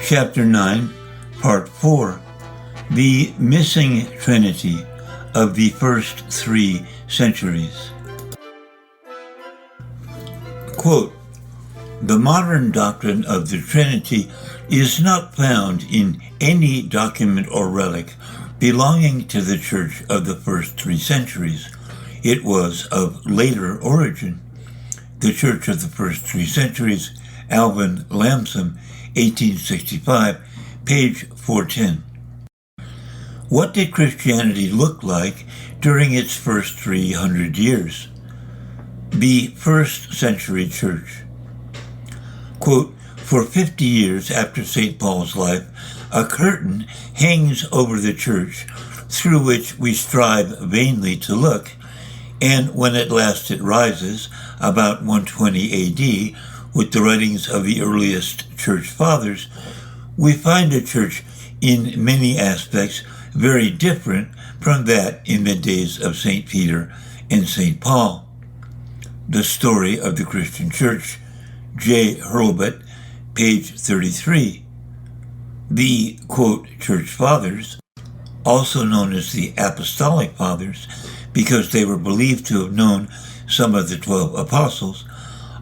Chapter 9, Part 4, The Missing Trinity of the First 3 Centuries. Quote, "The modern doctrine of the Trinity is not found in any document or relic belonging to the Church of the first 3 centuries. It was of later origin. The Church of the First 3 Centuries, Alvin Lamson, 1865, page 410. What did Christianity look like during its first 300 years? The first century church. Quote, "For 50 years after St. Paul's life, a curtain hangs over the church through which we strive vainly to look, and when at last it rises, about 120 AD, with the writings of the earliest church fathers, we find a church in many aspects very different from that in the days of St. Peter and St. Paul. The Story of the Christian Church, J. Hurlbut, page 33. The, quote, Church Fathers, also known as the Apostolic Fathers, because they were believed to have known some of the 12 apostles,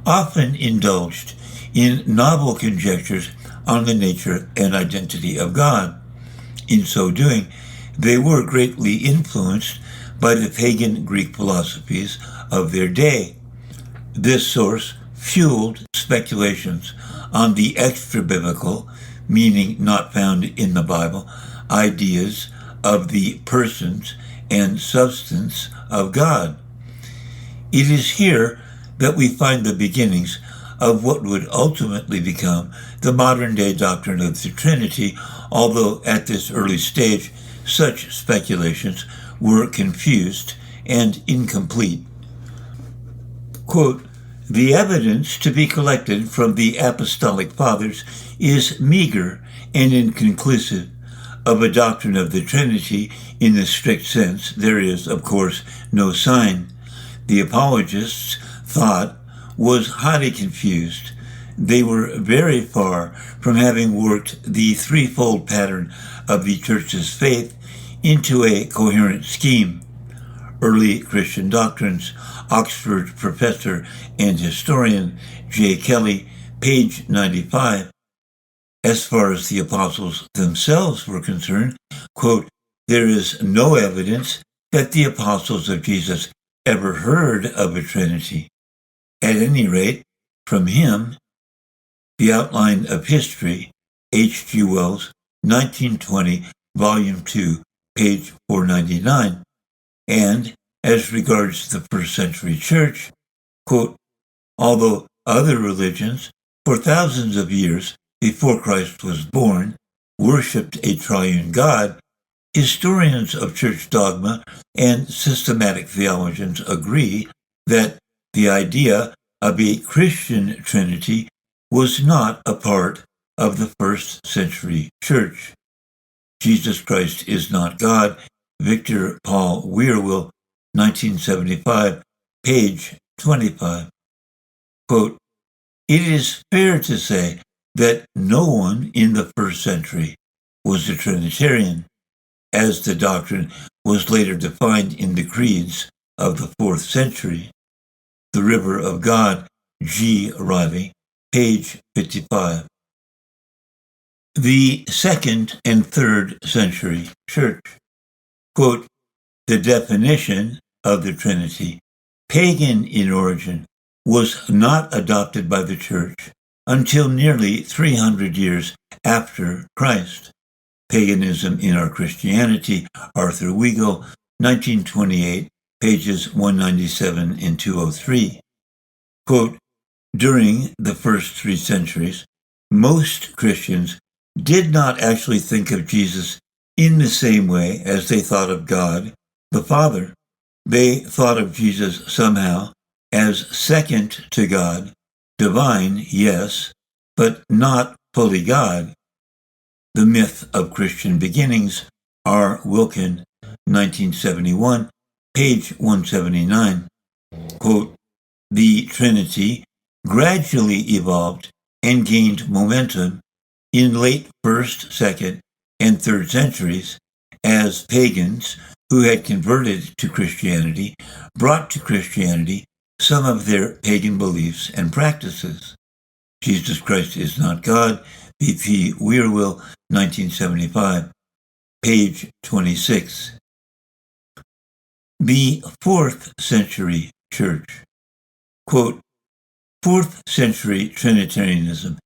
often indulged in novel conjectures on the nature and identity of God. In so doing, they were greatly influenced by the pagan Greek philosophies of their day. This source fueled speculations on the extra-biblical, meaning not found in the Bible, ideas of the persons and substance of God. It is here that we find the beginnings of what would ultimately become the modern-day doctrine of the Trinity, although at this early stage such speculations were confused and incomplete. Quote, "The evidence to be collected from the Apostolic Fathers is meager and inconclusive. Of a doctrine of the Trinity in the strict sense, there is, of course, no sign. The apologists thought was highly confused. They were very far from having worked the threefold pattern of the Church's faith into a coherent scheme." Early Christian Doctrines, Oxford professor and historian J. Kelly, page 95. As far as the apostles themselves were concerned, quote, "There is no evidence that the apostles of Jesus ever heard of a Trinity. At any rate, from him, The Outline of History, H.G. Wells, 1920, Volume 2, page 499. And as regards the first century church, quote, "Although other religions, for thousands of years before Christ was born, worshipped a triune God, historians of church dogma and systematic theologians agree that the idea of a Christian Trinity was not a part of the first century church. Jesus Christ is not God." Victor Paul Wierwille, 1975, page 25. Quote, "It is fair to say that no one in the first century was a Trinitarian, as the doctrine was later defined in the creeds of the 4th century. The River of God, G. Riley, page 55. The 2nd and 3rd century church. Quote, "The definition of the Trinity, pagan in origin, was not adopted by the church until nearly 300 years after Christ. Paganism in Our Christianity, Arthur Weigel, 1928, pages 197 and 203. Quote, "During the first 3 centuries, most Christians did not actually think of Jesus in the same way as they thought of God, the Father. They thought of Jesus somehow as second to God, divine, yes, but not fully God. The Myth of Christian Beginnings, R. Wilkin, 1971, page 179. Quote, "The Trinity gradually evolved and gained momentum in late 1st, 2nd, and 3rd centuries as pagans who had converted to Christianity brought to Christianity some of their pagan beliefs and practices. Jesus Christ is Not God, B.P. Wierwille, 1975, page 26. The 4th century church. Quote, 4th century Trinitarianism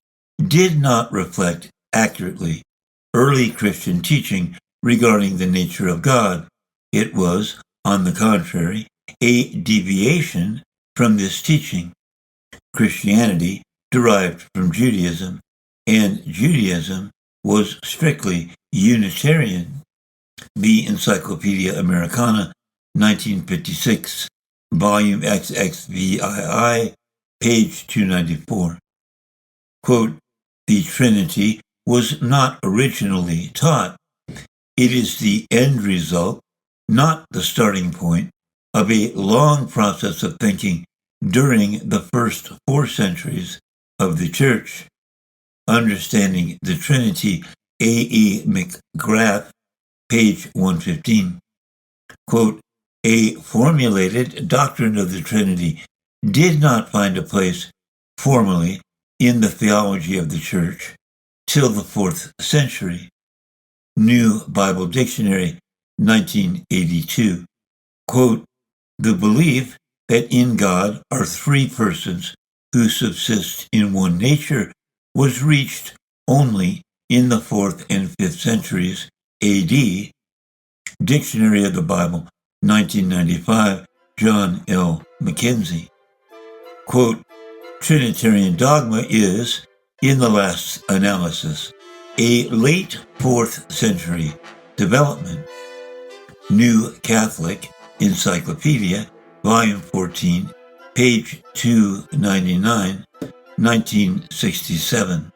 did not reflect accurately early Christian teaching regarding the nature of God. It was, on the contrary, a deviation from this teaching. Christianity derived from Judaism, and Judaism was strictly Unitarian. The Encyclopedia Americana, 1956, volume XXVII, page 294. Quote, the Trinity was not originally taught. It is the end result, not the starting point, of a long process of thinking during the first 4 centuries of the Church. Understanding the Trinity, A.E. McGrath, page 115. Quote, a formulated doctrine of the Trinity did not find a place formally in the theology of the Church till the 4th century. New Bible Dictionary, 1982. Quote, the belief that in God are 3 persons who subsist in one nature was reached only in the 4th and 5th centuries A.D. Dictionary of the Bible, 1995, John L. Mackenzie. Quote, Trinitarian dogma is, in the last analysis, a late 4th century development. New Catholic Encyclopedia, volume 14, page 299, 1967.